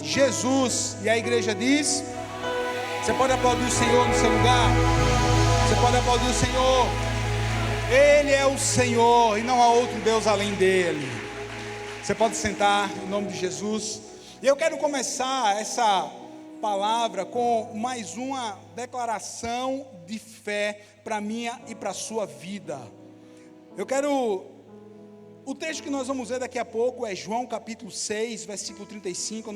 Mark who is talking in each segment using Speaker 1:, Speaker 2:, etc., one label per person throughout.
Speaker 1: Jesus. E a igreja diz: você pode aplaudir o Senhor no seu lugar? Você pode aplaudir o Senhor? Ele é o Senhor e não há outro Deus além dele. Você pode sentar em nome de Jesus. E eu quero começar essa palavra com mais uma declaração de fé para minha e para a sua vida. O texto que nós vamos ver daqui a pouco é João capítulo 6, versículo 35,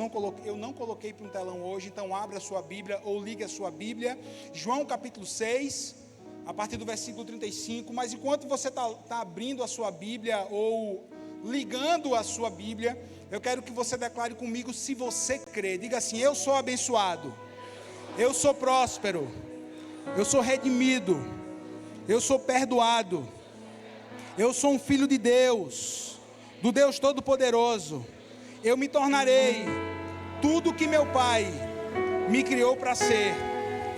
Speaker 1: eu não coloquei para um telão hoje, então abra a sua Bíblia ou ligue a sua Bíblia, João capítulo 6, a partir do versículo 35, mas enquanto você está abrindo a sua Bíblia ou ligando a sua Bíblia, eu quero que você declare comigo se você crê, diga assim: eu sou abençoado, eu sou próspero, eu sou redimido, eu sou perdoado, eu sou um filho de Deus, do Deus Todo-Poderoso. Eu me tornarei tudo que meu Pai me criou para ser.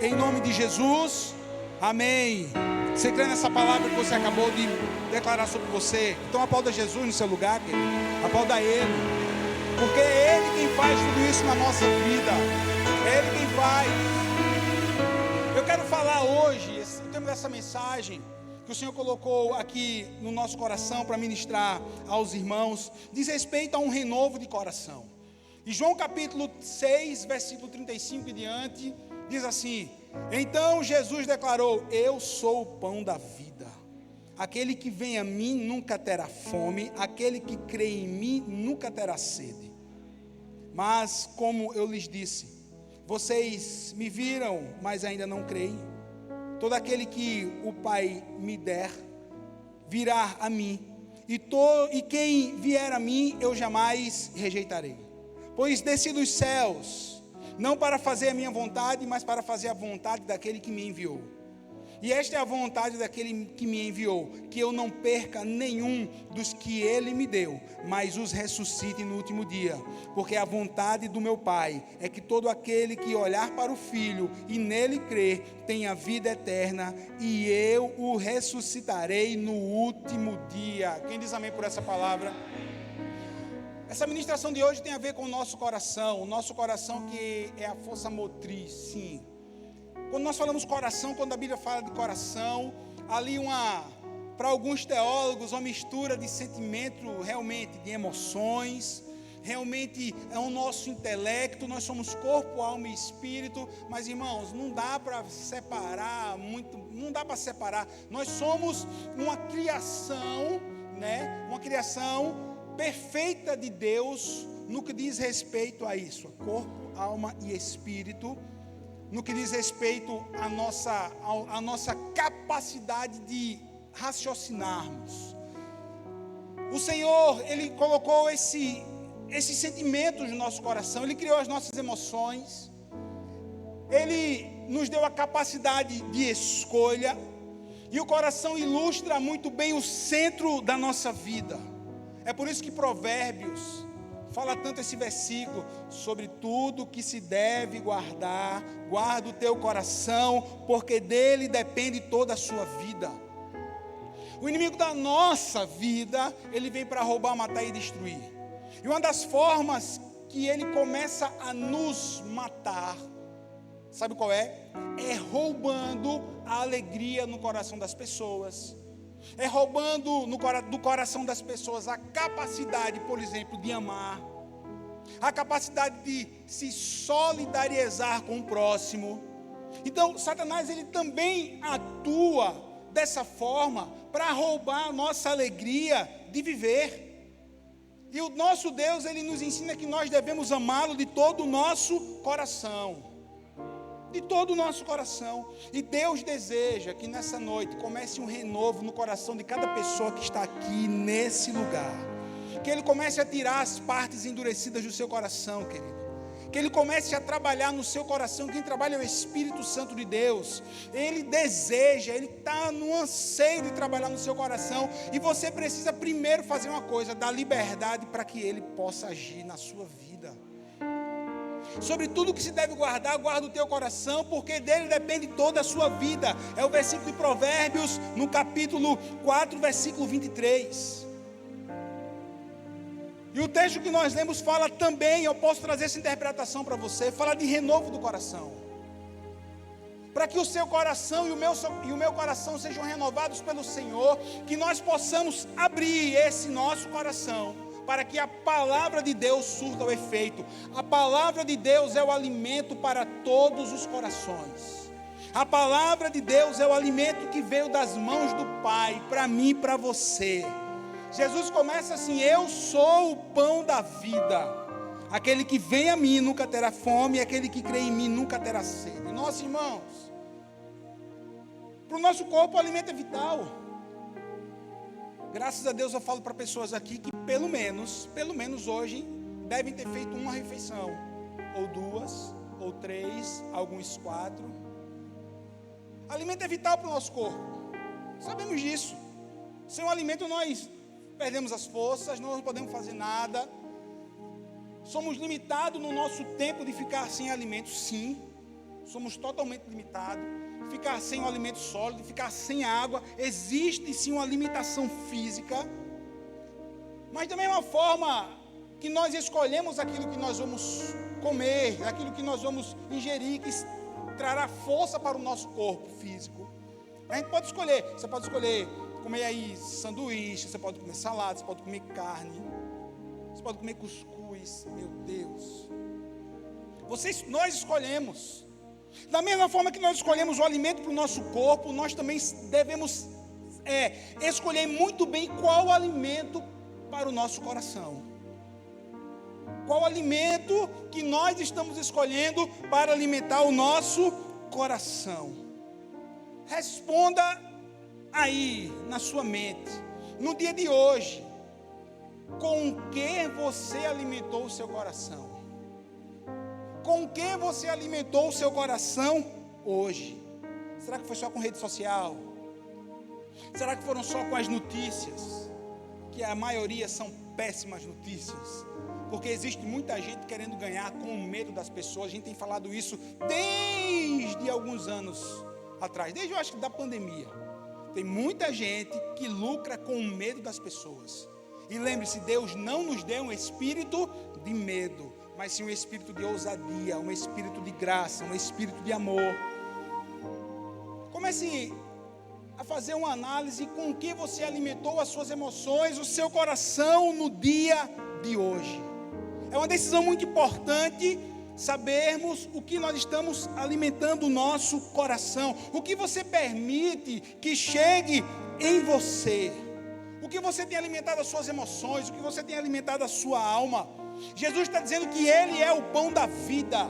Speaker 1: Em nome de Jesus, amém. Você crê nessa palavra que você acabou de declarar sobre você? Então aplauda Jesus no seu lugar, querido. Aplauda Ele, porque é Ele quem faz tudo isso na nossa vida. É Ele quem faz. Eu quero falar hoje, o tema dessa mensagem que o Senhor colocou aqui no nosso coração para ministrar aos irmãos, diz respeito a um renovo de coração. E João capítulo 6, versículo 35 e diante, diz assim: então Jesus declarou: eu sou o pão da vida. Aquele que vem a mim nunca terá fome, aquele que crê em mim nunca terá sede. Mas como eu lhes disse, vocês me viram, mas ainda não creem. Todo aquele que o Pai me der, virá a mim, e quem vier a mim, eu jamais rejeitarei. Pois desci dos céus, não para fazer a minha vontade, mas para fazer a vontade daquele que me enviou. E esta é a vontade daquele que me enviou, que eu não perca nenhum dos que ele me deu, mas os ressuscite no último dia. Porque a vontade do meu Pai é que todo aquele que olhar para o Filho e nele crer, tenha vida eterna, e eu o ressuscitarei no último dia. Quem diz amém por essa palavra? Essa ministração de hoje tem a ver com o nosso coração que é a força motriz, sim. Quando nós falamos coração, quando a Bíblia fala de coração, ali para alguns teólogos, uma mistura de sentimento, realmente, de emoções, realmente é o nosso intelecto, nós somos corpo, alma e espírito, mas irmãos, não dá para separar, nós somos uma criação, uma criação perfeita de Deus, no que diz respeito a isso, a corpo, alma e espírito, no que diz respeito à nossa capacidade de raciocinarmos. O Senhor, Ele colocou esses sentimentos no nosso coração, Ele criou as nossas emoções, Ele nos deu a capacidade de escolha, e o coração ilustra muito bem o centro da nossa vida. É por isso que Provérbios fala tanto esse versículo: sobre tudo que se deve guardar, guarda o teu coração, porque dele depende toda a sua vida. O inimigo da nossa vida, ele vem para roubar, matar e destruir. E uma das formas que ele começa a nos matar, sabe qual é? É roubando a alegria no coração das pessoas. É roubando do coração das pessoas a capacidade, por exemplo, de amar, a capacidade de se solidarizar com o próximo. Então, Satanás, ele também atua dessa forma para roubar a nossa alegria de viver. E o nosso Deus, ele nos ensina que nós devemos amá-lo de todo o nosso coração. De todo o nosso coração. E Deus deseja que nessa noite comece um renovo no coração de cada pessoa que está aqui nesse lugar. Que Ele comece a tirar as partes endurecidas do seu coração, querido. Que Ele comece a trabalhar no seu coração. Quem trabalha é o Espírito Santo de Deus. Ele deseja, Ele está no anseio de trabalhar no seu coração. E você precisa primeiro fazer uma coisa: dar liberdade para que Ele possa agir na sua vida. Sobre tudo que se deve guardar, guarda o teu coração, porque dele depende toda a sua vida. É o versículo de Provérbios, no capítulo 4, versículo 23. E o texto que nós lemos fala também, eu posso trazer essa interpretação para você, fala de renovo do coração. Para que o seu coração e o meu coração sejam renovados pelo Senhor, que nós possamos abrir esse nosso coração, para que a palavra de Deus surta o efeito. A palavra de Deus é o alimento para todos os corações. A palavra de Deus é o alimento que veio das mãos do Pai, para mim e para você. Jesus começa assim: eu sou o pão da vida. Aquele que vem a mim nunca terá fome, e aquele que crê em mim nunca terá sede. Nossos irmãos, para o nosso corpo o alimento é vital. Graças a Deus eu falo para pessoas aqui que pelo menos hoje, devem ter feito uma refeição, ou duas, ou três, alguns 4. Alimento é vital para o nosso corpo, sabemos disso. Sem o alimento nós perdemos as forças, não podemos fazer nada. Somos limitados no nosso tempo de ficar sem alimento, sim. Somos totalmente limitados. Ficar sem um alimento sólido, ficar sem água. Existe sim uma limitação física. Mas da mesma forma que nós escolhemos aquilo que nós vamos comer, aquilo que nós vamos ingerir, que trará força para o nosso corpo físico. A gente pode escolher. Você pode escolher comer aí sanduíche, você pode comer salada, você pode comer carne, você pode comer cuscuz. Meu Deus, nós escolhemos. Da mesma forma que nós escolhemos o alimento para o nosso corpo, nós também devemos escolher muito bem qual alimento para o nosso coração. Qual alimento que nós estamos escolhendo para alimentar o nosso coração? Responda aí na sua mente, no dia de hoje, com que você alimentou o seu coração? Com que você alimentou o seu coração hoje? Será que foi só com rede social? Será que foram só com as notícias? Que a maioria são péssimas notícias. Porque existe muita gente querendo ganhar com o medo das pessoas. A gente tem falado isso desde alguns anos atrás, desde eu acho que da pandemia. Tem muita gente que lucra com o medo das pessoas. E lembre-se, Deus não nos deu um espírito de medo, mas sim um espírito de ousadia, um espírito de graça, um espírito de amor. Comece a fazer uma análise com o que você alimentou as suas emoções, o seu coração no dia de hoje. É uma decisão muito importante sabermos o que nós estamos alimentando o nosso coração, o que você permite que chegue em você, o que você tem alimentado as suas emoções, o que você tem alimentado a sua alma. Jesus está dizendo que Ele é o pão da vida,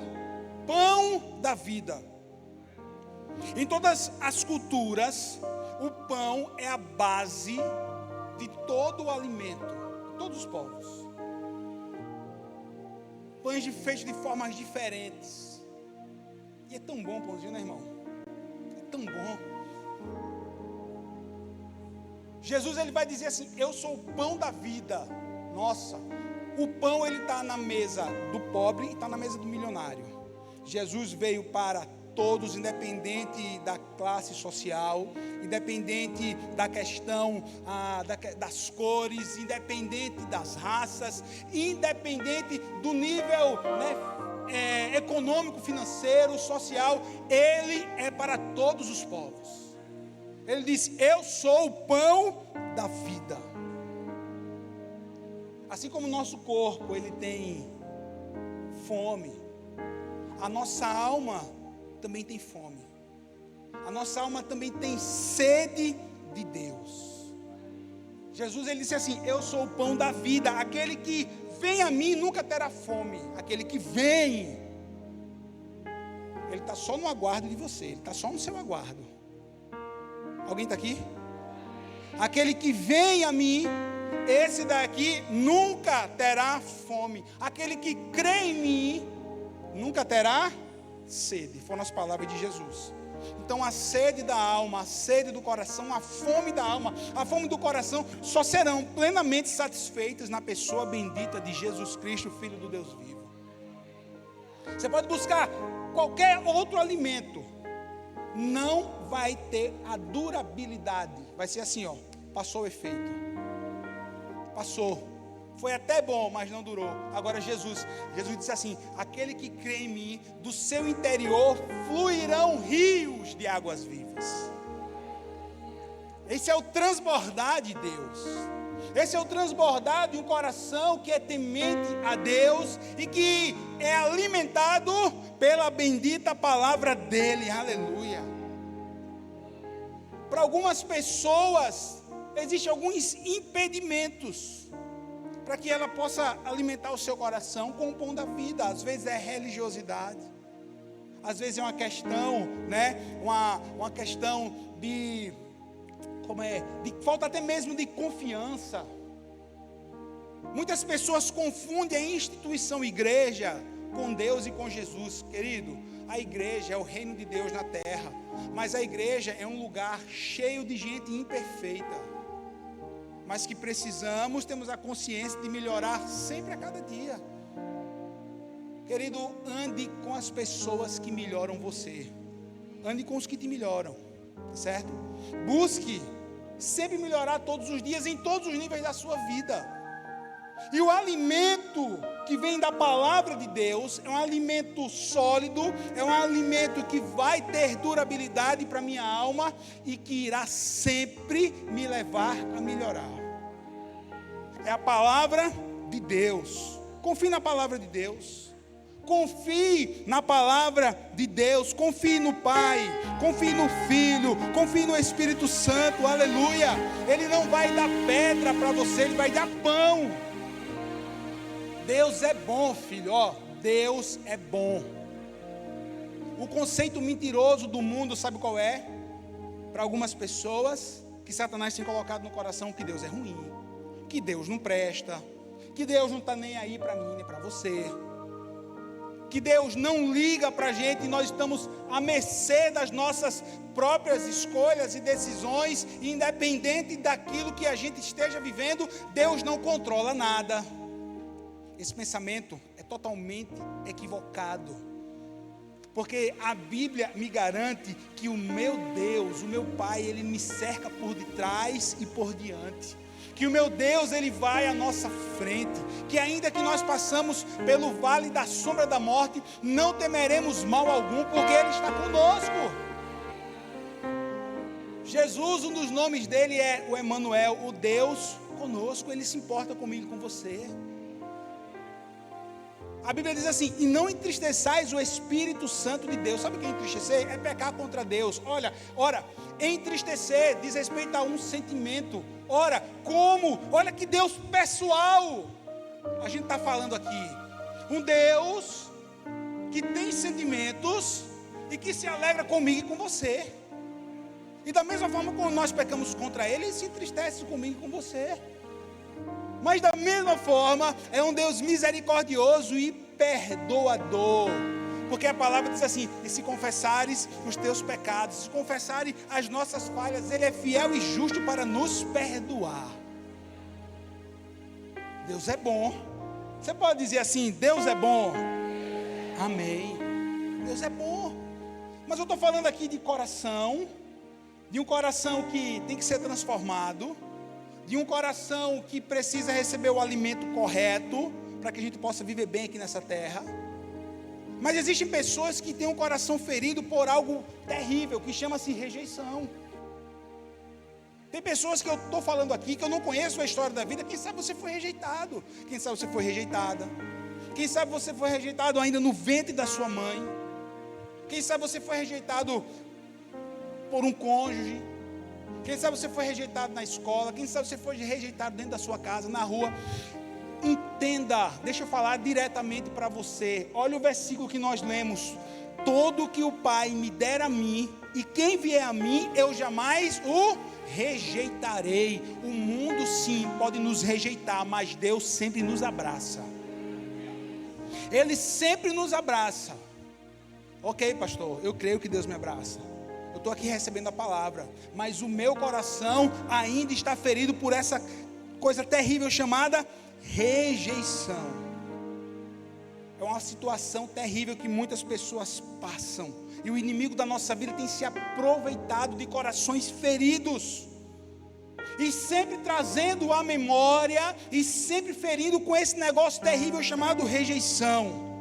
Speaker 1: pão da vida. Em todas as culturas, o pão é a base de todo o alimento, todos os povos. Pães feitos de formas diferentes. E é tão bom o pãozinho, né, irmão? É tão bom. Jesus, ele vai dizer assim: eu sou o pão da vida. Nossa, o pão, ele está na mesa do pobre e está na mesa do milionário. Jesus veio para todos, independente da classe social, independente da questão das cores, independente das raças, independente do nível, econômico, financeiro, social. Ele é para todos os povos. Ele disse: eu sou o pão da vida. Assim como o nosso corpo, ele tem fome, a nossa alma também tem fome. A nossa alma também tem sede de Deus. Jesus, ele disse assim: eu sou o pão da vida. Aquele que vem a mim nunca terá fome. Aquele que vem, ele está só no aguardo de você. Ele está só no seu aguardo. Alguém está aqui? Aquele que vem a mim, esse daqui nunca terá fome. Aquele que crê em mim nunca terá sede. Foram as palavras de Jesus. Então a sede da alma, a sede do coração, a fome da alma, a fome do coração só serão plenamente satisfeitas na pessoa bendita de Jesus Cristo, Filho do Deus vivo. Você pode buscar qualquer outro alimento, não vai ter a durabilidade. Vai ser assim, ó, passou o efeito. Passou. Foi até bom, mas não durou. Agora Jesus disse assim: aquele que crê em mim, do seu interior fluirão rios de águas vivas. Esse é o transbordar de Deus. Esse é o transbordar de um coração que é temente a Deus e que é alimentado pela bendita palavra dele. Aleluia. Para algumas pessoas existem alguns impedimentos para que ela possa alimentar o seu coração com o pão da vida. Às vezes é religiosidade, às vezes é uma questão, uma questão de falta até mesmo de confiança. Muitas pessoas confundem a instituição igreja com Deus e com Jesus. Querido, a igreja é o reino de Deus na terra, mas a igreja é um lugar cheio de gente imperfeita, mas que temos a consciência de melhorar sempre a cada dia. Querido, ande com as pessoas que melhoram você, ande com os que te melhoram, certo? Busque sempre melhorar todos os dias, em todos os níveis da sua vida. E o alimento que vem da palavra de Deus é um alimento sólido, é um alimento que vai ter durabilidade para minha alma e que irá sempre me levar a melhorar. É a palavra de Deus. Confie na palavra de Deus. Confie na palavra de Deus. Confie no Pai, confie no Filho, confie no Espírito Santo. Aleluia. Ele não vai dar pedra para você, Ele vai dar pão. Deus é bom, filho, Deus é bom. O conceito mentiroso do mundo, sabe qual é? Para algumas pessoas, que Satanás tem colocado no coração que Deus é ruim, que Deus não presta, que Deus não está nem aí para mim nem para você, que Deus não liga para a gente e nós estamos à mercê das nossas próprias escolhas e decisões, e independente daquilo que a gente esteja vivendo, Deus não controla nada. Esse pensamento é totalmente equivocado, porque a Bíblia me garante que o meu Deus, o meu Pai, Ele me cerca por detrás e por diante, que o meu Deus, Ele vai à nossa frente, que ainda que nós passamos pelo vale da sombra da morte, não temeremos mal algum, porque Ele está conosco. Jesus, um dos nomes dele é o Emanuel, o Deus conosco. Ele se importa comigo e com você. A Bíblia diz assim: e não entristeçais o Espírito Santo de Deus. Sabe o que é entristecer? É pecar contra Deus. Ora, entristecer diz respeito a um sentimento. Ora, como? Olha que Deus pessoal a gente está falando aqui. Um Deus que tem sentimentos e que se alegra comigo e com você. E da mesma forma como nós pecamos contra Ele, Ele se entristece comigo e com você. Mas da mesma forma, é um Deus misericordioso e perdoador. Porque a palavra diz assim: e se confessares os teus pecados, se confessares as nossas falhas, Ele é fiel e justo para nos perdoar. Deus é bom. Você pode dizer assim: Deus é bom? Amém. Deus é bom. Mas eu estou falando aqui de coração, de um coração que tem que ser transformado, de um coração que precisa receber o alimento correto, para que a gente possa viver bem aqui nessa terra. Mas existem pessoas que têm um coração ferido por algo terrível, que chama-se rejeição. Tem pessoas que eu estou falando aqui, que eu não conheço a história da vida. Quem sabe você foi rejeitado, quem sabe você foi rejeitada, quem sabe você foi rejeitado ainda no ventre da sua mãe, quem sabe você foi rejeitado por um cônjuge, quem sabe você foi rejeitado na escola, quem sabe você foi rejeitado dentro da sua casa, na rua. Entenda, deixa eu falar diretamente para você. Olha o versículo que nós lemos: todo que o Pai me der a mim, e quem vier a mim, eu jamais o rejeitarei. O mundo sim pode nos rejeitar, mas Deus sempre nos abraça. Ele sempre nos abraça. Ok, pastor, eu creio que Deus me abraça. Eu estou aqui recebendo a palavra, mas o meu coração ainda está ferido por essa coisa terrível chamada rejeição. É uma situação terrível que muitas pessoas passam, e o inimigo da nossa vida tem se aproveitado de corações feridos. e sempre trazendo à memória, e sempre ferindo com esse negócio terrível chamado rejeição.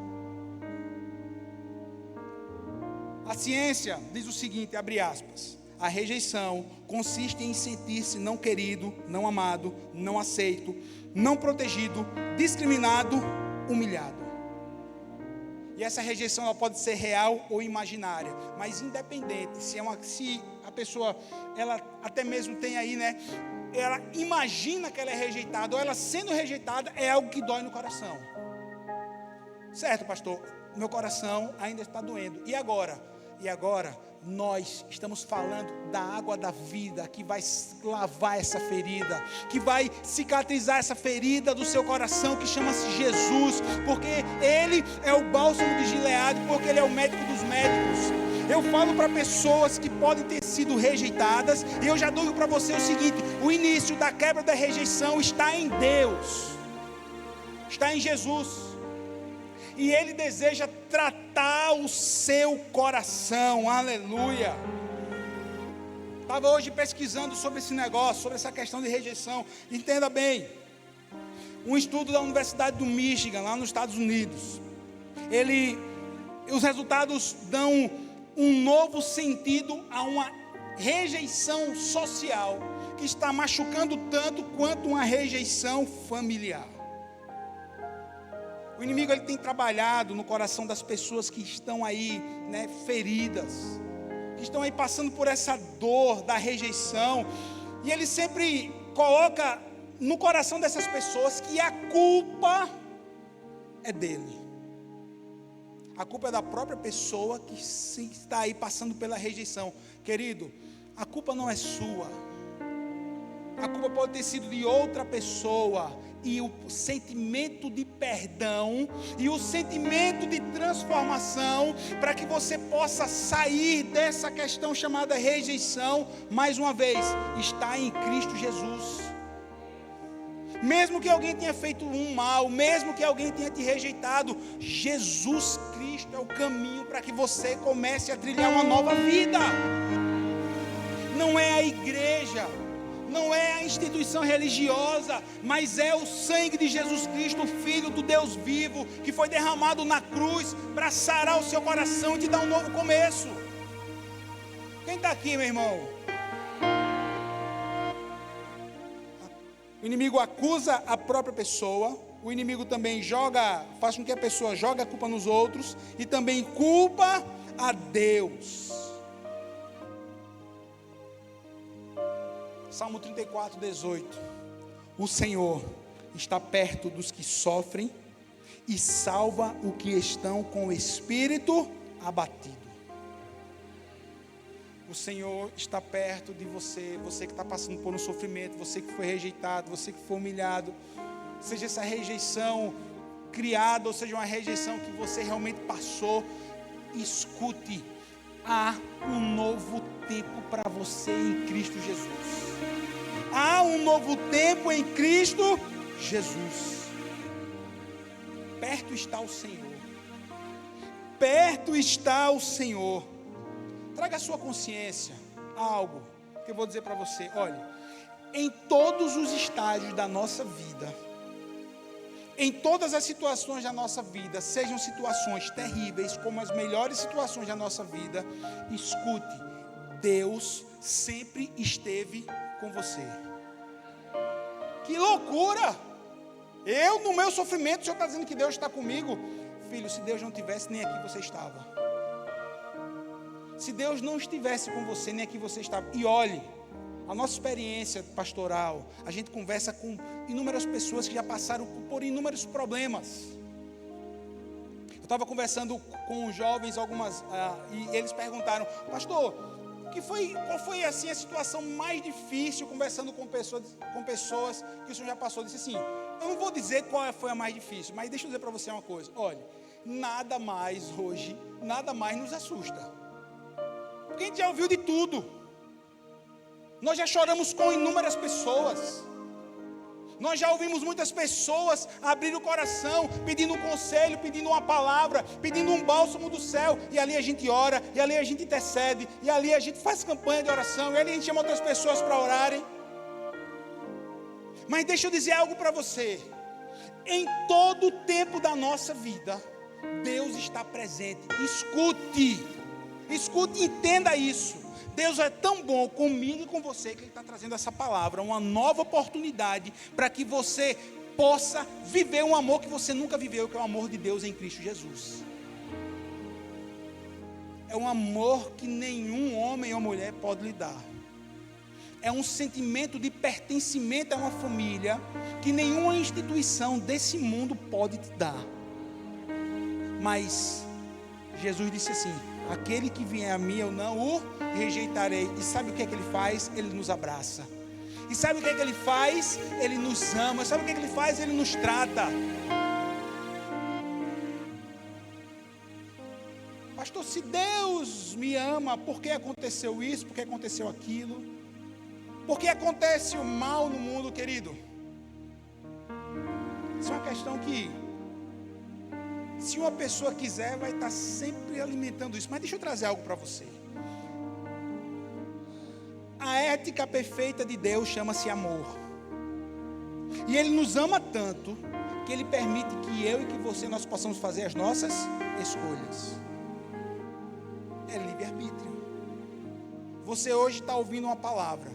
Speaker 1: A ciência diz o seguinte, abre aspas: a rejeição consiste em sentir-se não querido, não amado, não aceito, não protegido, discriminado, humilhado. E essa rejeição ela pode ser real ou imaginária, mas independente se a pessoa, ela até mesmo tem aí, né, ela imagina que ela é rejeitada, ou ela sendo rejeitada, é algo que dói no coração. Certo, pastor? Meu coração ainda está doendo. E agora, nós estamos falando da água da vida, que vai lavar essa ferida, que vai cicatrizar essa ferida do seu coração, que chama-se Jesus, porque Ele é o bálsamo de Gileade, porque Ele é o médico dos médicos. Eu falo para pessoas que podem ter sido rejeitadas, e eu já digo para você o seguinte: o início da quebra da rejeição está em Deus, está em Jesus. E Ele deseja tratar o seu coração, aleluia. Estava hoje pesquisando sobre esse negócio, sobre essa questão de rejeição. Entenda bem, um estudo da Universidade do Michigan, lá nos Estados Unidos, os resultados dão um novo sentido a uma rejeição social, que está machucando tanto quanto uma rejeição familiar. O inimigo ele tem trabalhado no coração das pessoas que estão aí, né, feridas, que estão aí passando por essa dor da rejeição, e ele sempre coloca no coração dessas pessoas que a culpa é dele. A culpa é da própria pessoa que está aí passando pela rejeição. Querido, a culpa não é sua. A culpa pode ter sido de outra pessoa. E o sentimento de perdão e o sentimento de transformação, para que você possa sair dessa questão chamada rejeição, mais uma vez, está em Cristo Jesus. Mesmo que alguém tenha feito um mal, mesmo que alguém tenha te rejeitado, Jesus Cristo é o caminho para que você comece a trilhar uma nova vida. Não é a igreja, não é a instituição religiosa, mas é o sangue de Jesus Cristo, o Filho do Deus vivo, que foi derramado na cruz para sarar o seu coração e te dar um novo começo. Quem está aqui, meu irmão? O inimigo acusa a própria pessoa, o inimigo também faz com que a pessoa jogue a culpa nos outros e também culpa a Deus. Salmo 34, 18. O Senhor está perto dos que sofrem e salva os que estão com o espírito abatido. O Senhor está perto de você, você que está passando por um sofrimento, você que foi rejeitado, você que foi humilhado, seja essa rejeição criada, ou seja uma rejeição que você realmente passou, escute, há um novo tempo para você em Cristo Jesus. Há um novo tempo em Cristo Jesus. Perto está o Senhor. Perto está o Senhor. Traga à sua consciência algo que eu vou dizer para você. Olha, em todos os estágios da nossa vida, em todas as situações da nossa vida, sejam situações terríveis como as melhores situações da nossa vida, escute, Deus sempre esteve com você. Que loucura! Eu no meu sofrimento, o Senhor está dizendo que Deus está comigo. Filho, se Deus não tivesse, nem aqui você estava. Se Deus não estivesse com você, nem aqui você estava. E olhe, a nossa experiência pastoral, a gente conversa com inúmeras pessoas que já passaram por inúmeros problemas. Eu estava conversando com os jovens e eles perguntaram: pastor, qual foi assim a situação mais difícil, conversando com pessoas que o senhor já passou? Eu disse assim: eu não vou dizer qual foi a mais difícil, mas deixa eu dizer para você uma coisa. Olha, nada mais nos assusta, porque a gente já ouviu de tudo. Nós já choramos com inúmeras pessoas. Nós já ouvimos muitas pessoas abrir o coração, pedindo um conselho, pedindo uma palavra, pedindo um bálsamo do céu. E ali a gente ora, e ali a gente intercede, e ali a gente faz campanha de oração, e ali a gente chama outras pessoas para orarem. Mas deixa eu dizer algo para você. Em todo o tempo da nossa vida, Deus está presente. Escute e entenda isso. Deus é tão bom comigo e com você que Ele está trazendo essa palavra, uma nova oportunidade para que você possa viver um amor que você nunca viveu, que é o amor de Deus em Cristo Jesus. É um amor que nenhum homem ou mulher pode lhe dar. É um sentimento de pertencimento a uma família que nenhuma instituição desse mundo pode te dar. Mas Jesus disse assim: aquele que vier a mim eu não o rejeitarei. E sabe o que é que Ele faz? Ele nos abraça. E sabe o que é que Ele faz? Ele nos ama. Sabe o que é que Ele faz? Ele nos trata. Pastor, se Deus me ama, por que aconteceu isso? Por que aconteceu aquilo? Por que acontece o mal no mundo, querido? Isso é uma questão que, se uma pessoa quiser, vai estar sempre alimentando isso. Mas deixa eu trazer algo para você. A ética perfeita de Deus chama-se amor. E Ele nos ama tanto que Ele permite que eu e que você nós possamos fazer as nossas escolhas. É livre-arbítrio. Você hoje está ouvindo uma palavra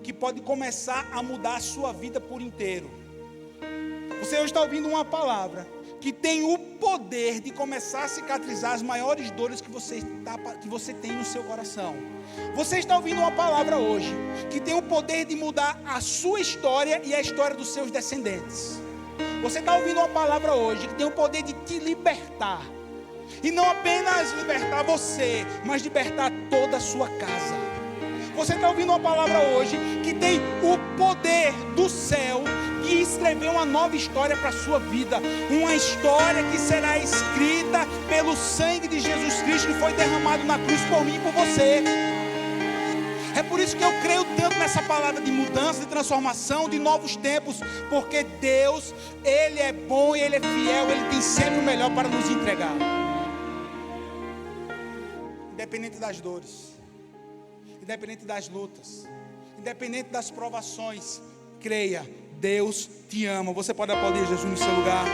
Speaker 1: que pode começar a mudar a sua vida por inteiro. Você hoje está ouvindo uma palavra que tem o poder de começar a cicatrizar as maiores dores que você tem no seu coração. Você está ouvindo uma palavra hoje que tem o poder de mudar a sua história e a história dos seus descendentes. Você está ouvindo uma palavra hoje que tem o poder de te libertar. E não apenas libertar você, mas libertar toda a sua casa. Você está ouvindo uma palavra hoje que tem o poder do céu de escrever uma nova história para a sua vida. Uma história que será escrita pelo sangue de Jesus Cristo que foi derramado na cruz por mim e por você. É por isso que eu creio tanto nessa palavra de mudança, de transformação, de novos tempos. Porque Deus, Ele é bom e Ele é fiel. Ele tem sempre o melhor para nos entregar. Independente das dores, independente das lutas, independente das provações, creia, Deus te ama. Você pode aplaudir Jesus no seu lugar.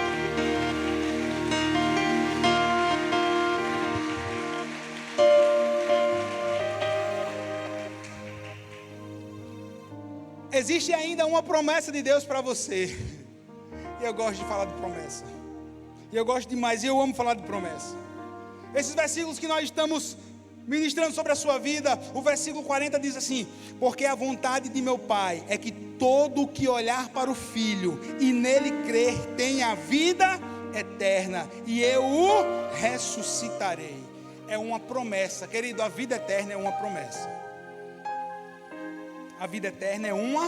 Speaker 1: Existe ainda uma promessa de Deus para você. E eu gosto de falar de promessa. E eu gosto demais, e eu amo falar de promessa. Esses versículos que nós estamos ministrando sobre a sua vida, o versículo 40 diz assim: porque a vontade de meu Pai é que todo que olhar para o Filho e nele crer tenha a vida eterna, e eu o ressuscitarei. É uma promessa, querido, a vida eterna é uma promessa. A vida eterna é uma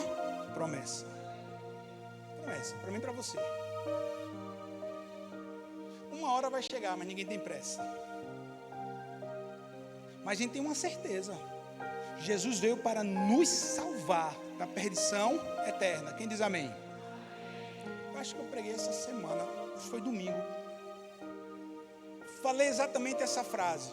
Speaker 1: promessa. Promessa, para mim e para você. Uma hora vai chegar, mas ninguém tem pressa. Mas a gente tem uma certeza: Jesus veio para nos salvar da perdição eterna. Quem diz amém? Eu acho que eu preguei essa semana, foi domingo. Falei exatamente essa frase.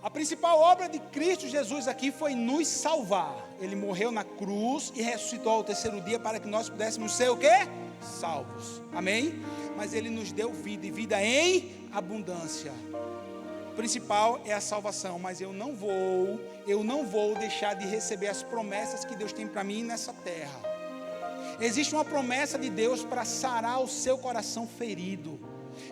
Speaker 1: A principal obra de Cristo Jesus aqui foi nos salvar. Ele morreu na cruz e ressuscitou ao terceiro dia para que nós pudéssemos ser o quê? Salvos. Amém? Mas Ele nos deu vida, e vida em abundância. O principal é a salvação, mas eu não vou deixar de receber as promessas que Deus tem para mim nessa terra. Existe uma promessa de Deus para sarar o seu coração ferido.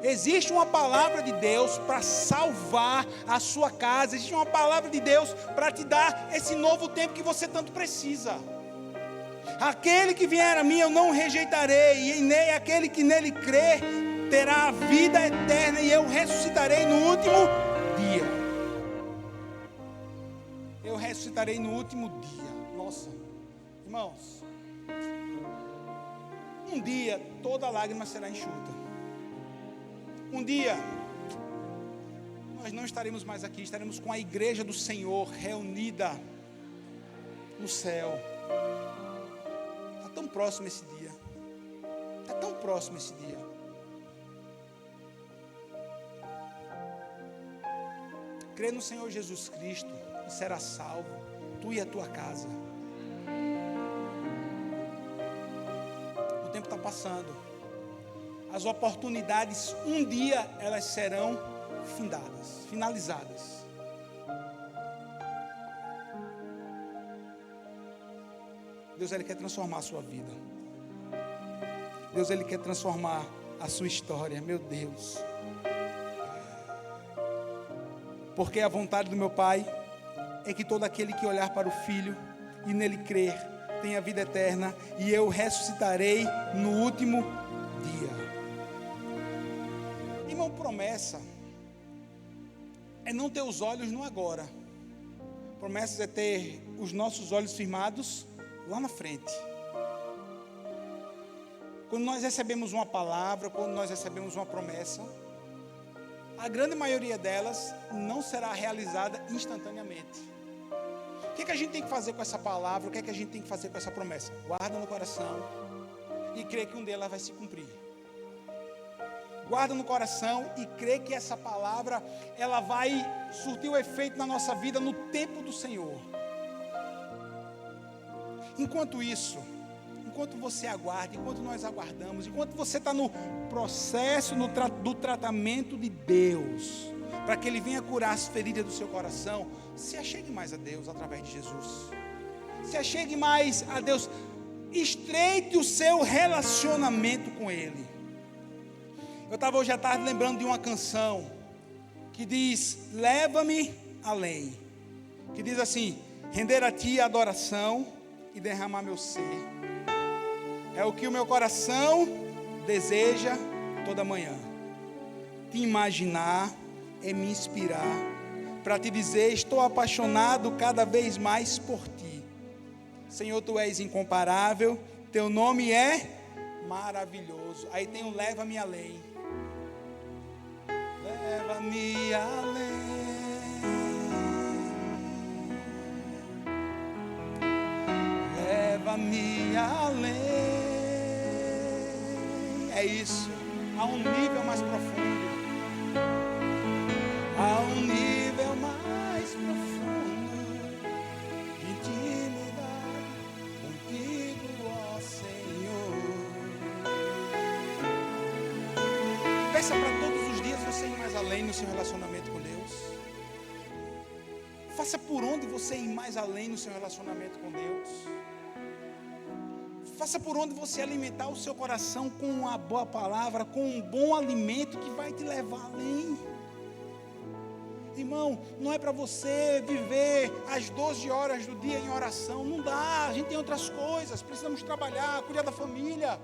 Speaker 1: Existe uma palavra de Deus para salvar a sua casa. Existe uma palavra de Deus para te dar esse novo tempo que você tanto precisa. Aquele que vier a mim eu não rejeitarei, e nem aquele que nele crer terá a vida eterna, e eu ressuscitarei no último dia. Eu ressuscitarei no último dia. Nossa, irmãos, um dia toda lágrima será enxuta. Um dia nós não estaremos mais aqui, estaremos com a igreja do Senhor reunida no céu. Está tão próximo esse dia. Está tão próximo esse dia. Crê no Senhor Jesus Cristo e será salvo, tu e a tua casa. está passando. As oportunidades, um dia, elas serão finalizadas. Deus, Ele quer transformar a sua vida. Deus, Ele quer transformar a sua história, meu Deus. Porque a vontade do meu Pai é que todo aquele que olhar para o Filho e nele crer, tenha vida eterna, e eu ressuscitarei no último dia. Irmão, promessa é não ter os olhos no agora. Promessa é ter os nossos olhos firmados lá na frente. Quando nós recebemos uma palavra, quando nós recebemos uma promessa, a grande maioria delas não será realizada instantaneamente. O que a gente tem que fazer com essa palavra? O que a gente tem que fazer com essa promessa? Guarda no coração e crê que um dia ela vai se cumprir. Guarda no coração e crê que essa palavra ela vai surtir o efeito na nossa vida no tempo do Senhor. Enquanto isso, enquanto você aguarda, enquanto nós aguardamos, enquanto você está no processo do tratamento de Deus, para que Ele venha curar as feridas do seu coração, se achegue mais a Deus através de Jesus. Se achegue mais a Deus. Estreite o seu relacionamento com Ele. Eu estava hoje à tarde lembrando de uma canção que diz: leva-me além. Que diz assim: render a Ti a adoração e derramar meu ser. É o que o meu coração deseja toda manhã. Te imaginar é me inspirar para te dizer: estou apaixonado cada vez mais por Ti. Senhor, Tu és incomparável, Teu nome é maravilhoso. Aí tem o leva-me além. Leva-me além. Leva-me além. É isso, a um nível mais profundo. A um nível mais profundo de intimidade contigo, ó Senhor. Peça para todos os dias você ir mais além no seu relacionamento com Deus. Faça por onde você ir mais além no seu relacionamento com Deus. Faça por onde você alimentar o seu coração com uma boa palavra, com um bom alimento que vai te levar além. Irmão, não é para você viver as 12 horas do dia em oração. Não dá, a gente tem outras coisas. Precisamos trabalhar, cuidar da família.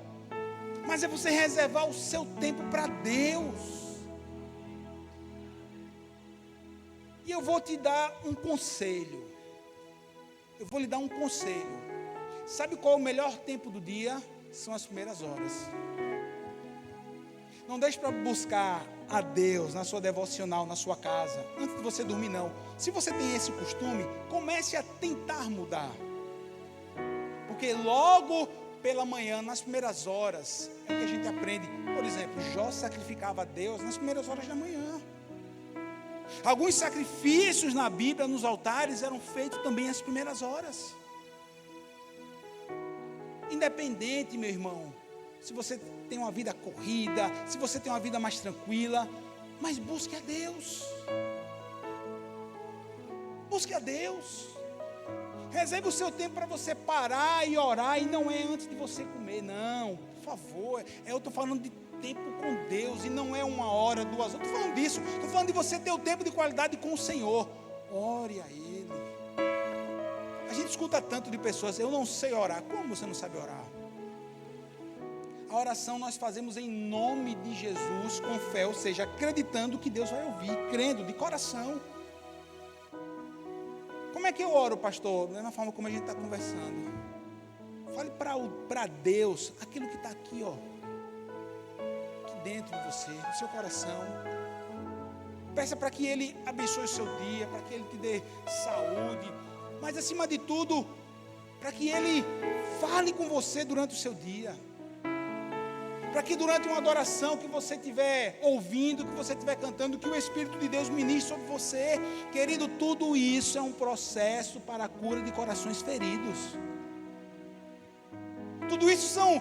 Speaker 1: Mas é você reservar o seu tempo para Deus. E eu vou te dar um conselho. Eu vou lhe dar um conselho. Sabe qual é o melhor tempo do dia? São as primeiras horas. Não deixe para buscar a Deus na sua devocional, na sua casa, antes de você dormir, não. Se você tem esse costume, comece a tentar mudar. Porque logo pela manhã, nas primeiras horas, é que a gente aprende. Por exemplo, Jó sacrificava a Deus nas primeiras horas da manhã. Alguns sacrifícios na Bíblia, nos altares, eram feitos também às primeiras horas. Independente, meu irmão, se você tem uma vida corrida, se você tem uma vida mais tranquila, mas busque a Deus. Busque a Deus. Reserve o seu tempo para você parar e orar, e não é antes de você comer, não, por favor. Eu estou falando de tempo com Deus, e não é 1 hora, 2 horas, estou falando disso, estou falando de você ter o tempo de qualidade com o Senhor. Ore a Ele. A gente escuta tanto de pessoas: eu não sei orar. Como você não sabe orar? A oração nós fazemos em nome de Jesus, com fé, ou seja, acreditando que Deus vai ouvir, crendo de coração. Como é que eu oro, pastor? Da mesma forma como a gente está conversando. Fale para Deus aquilo que está aqui, ó, aqui dentro de você, no seu coração. Peça para que Ele abençoe o seu dia, para que Ele te dê saúde, mas acima de tudo, para que Ele fale com você durante o seu dia. Para que durante uma adoração que você estiver ouvindo, que você estiver cantando, que o Espírito de Deus ministre sobre você. Querido, tudo isso é um processo para a cura de corações feridos. Tudo isso são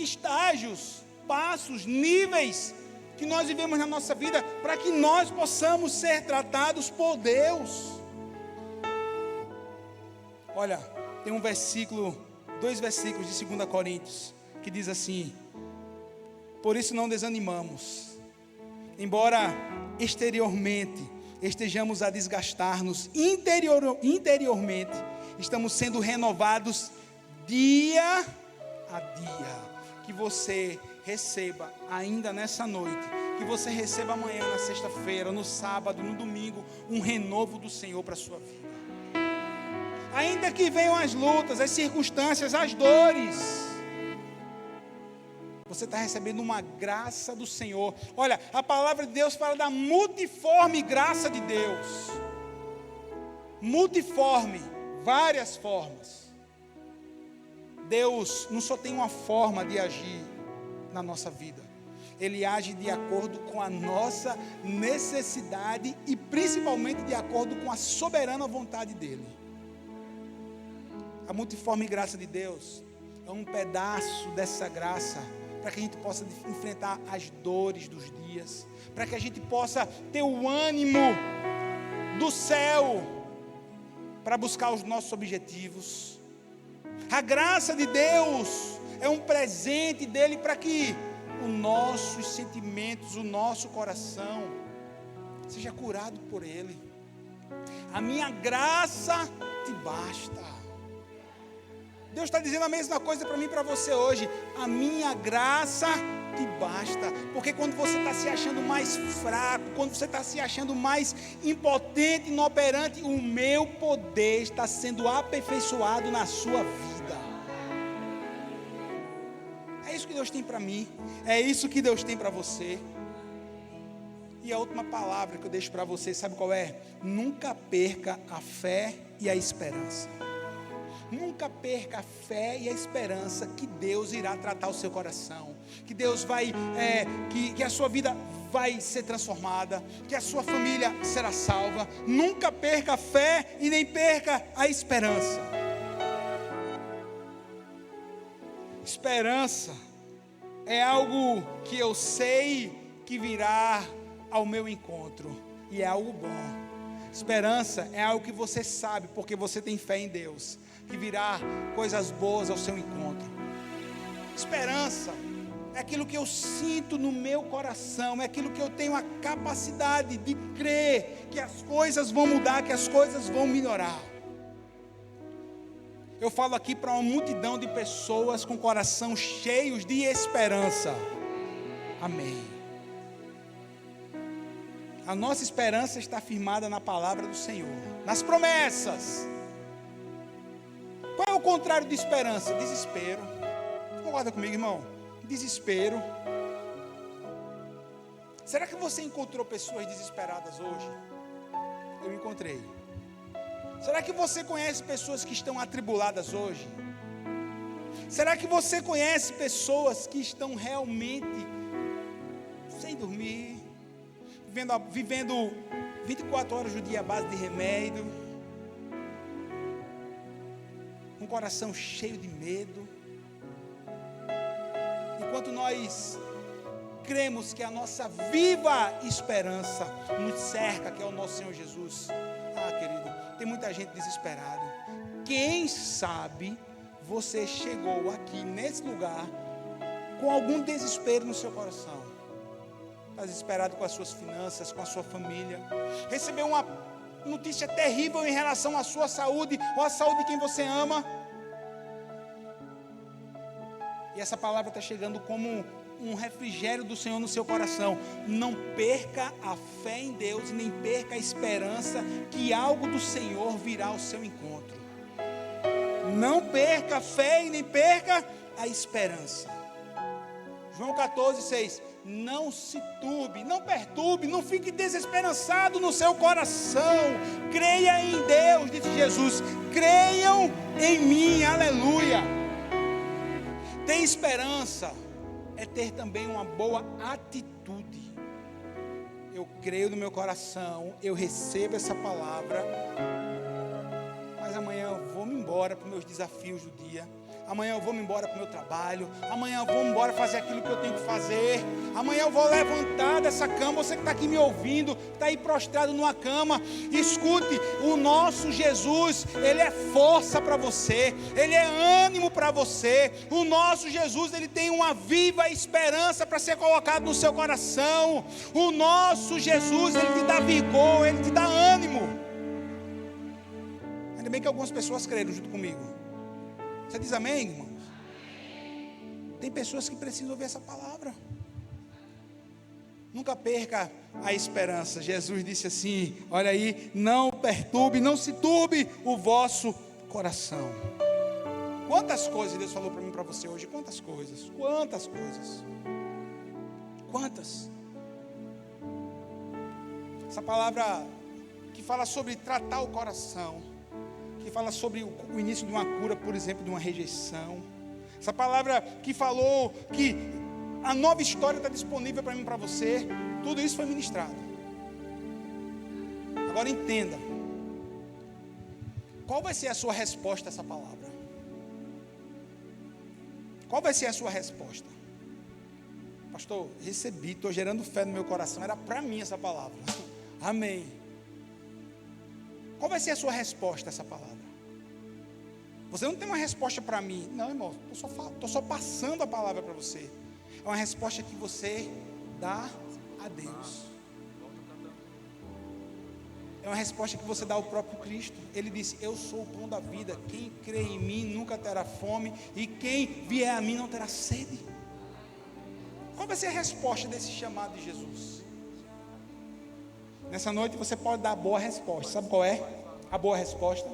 Speaker 1: estágios, passos, níveis que nós vivemos na nossa vida, para que nós possamos ser tratados por Deus. Olha, tem um versículo, 2 versículos de 2 Coríntios, que diz assim: por isso não desanimamos, embora exteriormente estejamos a desgastar-nos, interiormente estamos sendo renovados dia a dia. Que você receba ainda nessa noite, que você receba amanhã, na sexta-feira, no sábado, no domingo, um renovo do Senhor para a sua vida. Ainda que venham as lutas, as circunstâncias, as dores, você está recebendo uma graça do Senhor. Olha, a palavra de Deus fala da multiforme graça de Deus. Multiforme, várias formas. Deus não só tem uma forma de agir na nossa vida, Ele age de acordo com a nossa necessidade e principalmente de acordo com a soberana vontade dEle. A multiforme graça de Deus é um pedaço dessa graça para que a gente possa enfrentar as dores dos dias, para que a gente possa ter o ânimo do céu para buscar os nossos objetivos. A graça de Deus é um presente dele para que os nossos sentimentos, o nosso coração seja curado por Ele. A minha graça te basta. Deus está dizendo a mesma coisa para mim e para você hoje. A minha graça te basta. Porque quando você está se achando mais fraco, quando você está se achando mais impotente, inoperante, o meu poder está sendo aperfeiçoado na sua vida. É isso que Deus tem para mim. É isso que Deus tem para você. E a última palavra que eu deixo para você, sabe qual é? Nunca perca a fé e a esperança. Nunca perca a fé e a esperança que Deus irá tratar o seu coração, que Deus vai, que a sua vida vai ser transformada, que a sua família será salva. Nunca perca a fé e nem perca a esperança. Esperança é algo que eu sei que virá ao meu encontro e é algo bom. Esperança é algo que você sabe porque você tem fé em Deus, que virá coisas boas ao seu encontro. Esperança é aquilo que eu sinto no meu coração, é aquilo que eu tenho a capacidade de crer que as coisas vão mudar, que as coisas vão melhorar. Eu falo aqui para uma multidão de pessoas com coração cheios de esperança. Amém. A nossa esperança está firmada na palavra do Senhor, nas promessas. Qual é o contrário de esperança? Desespero. Concorda comigo, irmão? Desespero. Será que você encontrou pessoas desesperadas hoje? Eu encontrei. Será que você conhece pessoas que estão atribuladas hoje? Será que você conhece pessoas que estão realmente sem dormir, vivendo 24 horas do dia à base de remédio, um coração cheio de medo? Enquanto nós cremos que a nossa viva esperança nos cerca, que é o nosso Senhor Jesus. Querido, tem muita gente desesperada. Quem sabe você chegou aqui nesse lugar com algum desespero no seu coração. Está desesperado com as suas finanças, com a sua família. Recebeu uma notícia terrível em relação à sua saúde ou à saúde de quem você ama. E essa palavra está chegando como um refrigério do Senhor no seu coração. Não perca a fé em Deus e nem perca a esperança que algo do Senhor virá ao seu encontro. Não perca a fé e nem perca a esperança. João 14:6. Não se turbe, não perturbe, não fique desesperançado no seu coração. Creia em Deus, disse Jesus. Creiam em mim, aleluia. Ter esperança é ter também uma boa atitude. Eu creio no meu coração, eu recebo essa palavra, mas amanhã eu vou me embora para os meus desafios do dia. Amanhã eu vou me embora para o meu trabalho. Amanhã eu vou embora fazer aquilo que eu tenho que fazer. Amanhã eu vou levantar dessa cama. Você que está aqui me ouvindo, está aí prostrado numa cama, escute, o nosso Jesus, Ele é força para você, Ele é ânimo para você. O nosso Jesus, Ele tem uma viva esperança para ser colocado no seu coração. O nosso Jesus, Ele te dá vigor, Ele te dá ânimo. Ainda bem que algumas pessoas creram junto comigo. Você diz amém, irmãos? Tem pessoas que precisam ouvir essa palavra. Nunca perca a esperança. Jesus disse assim, olha aí, não perturbe, não se turbe o vosso coração. Quantas coisas Deus falou para mim e para você hoje? Quantas coisas? Quantas coisas? Quantas? Essa palavra que fala sobre tratar o coração, que fala sobre o início de uma cura, por exemplo, de uma rejeição. Essa palavra que falou que a nova história está disponível para mim e para você. Tudo isso foi ministrado. Agora entenda. Qual vai ser a sua resposta a essa palavra? Qual vai ser a sua resposta? Pastor, recebi, estou gerando fé no meu coração. Era para mim essa palavra. Amém. Qual vai ser a sua resposta a essa palavra? Você não tem uma resposta para mim. Não, irmão, estou só passando a palavra para você. É uma resposta que você dá a Deus. É uma resposta que você dá ao próprio Cristo. Ele disse, eu sou o pão da vida. Quem crê em mim nunca terá fome. E quem vier a mim não terá sede. Qual vai ser a resposta desse chamado de Jesus? Nessa noite você pode dar a boa resposta. Sabe qual é a boa resposta?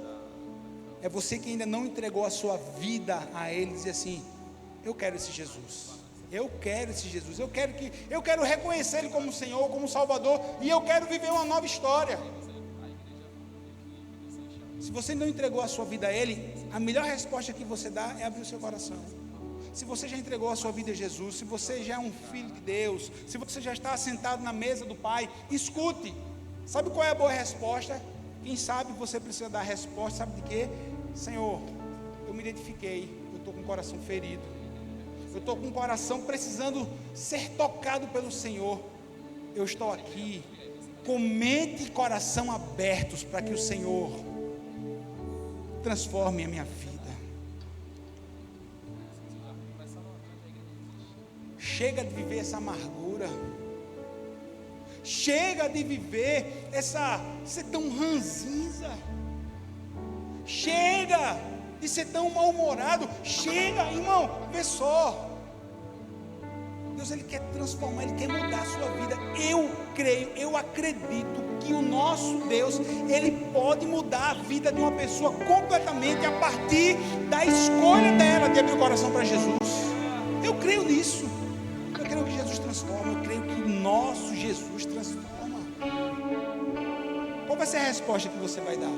Speaker 1: É você que ainda não entregou a sua vida a Ele, dizer assim, eu quero esse Jesus. Eu quero esse Jesus. Eu quero reconhecer Ele como Senhor, como Salvador, e eu quero viver uma nova história. Se você não entregou a sua vida a Ele, a melhor resposta que você dá é abrir o seu coração. Se você já entregou a sua vida a Jesus, se você já é um filho de Deus, se você já está assentado na mesa do Pai, escute. Sabe qual é a boa resposta? Quem sabe você precisa dar a resposta, sabe de quê? Senhor, eu me identifiquei, eu estou com o coração ferido, eu estou com o coração precisando ser tocado pelo Senhor. Eu estou aqui com mente e coração abertos para que o Senhor transforme a minha vida. Chega de viver essa amargura. Chega de viver ser tão ranzinza. Chega de ser tão mal-humorado. Chega, irmão, vê só. Deus, Ele quer transformar, Ele quer mudar a sua vida. Eu creio, eu acredito que o nosso Deus, Ele pode mudar a vida de uma pessoa completamente a partir da escolha dela de abrir o coração para Jesus. Eu creio nisso. Eu creio que Jesus transforma. Eu creio que o nosso Jesus transforma. Qual vai ser a resposta que você vai dar?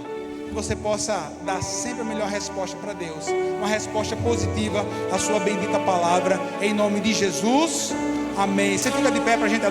Speaker 1: Que você possa dar sempre a melhor resposta para Deus. Uma resposta positiva à sua bendita palavra. Em nome de Jesus. Amém. Você fica de pé para a gente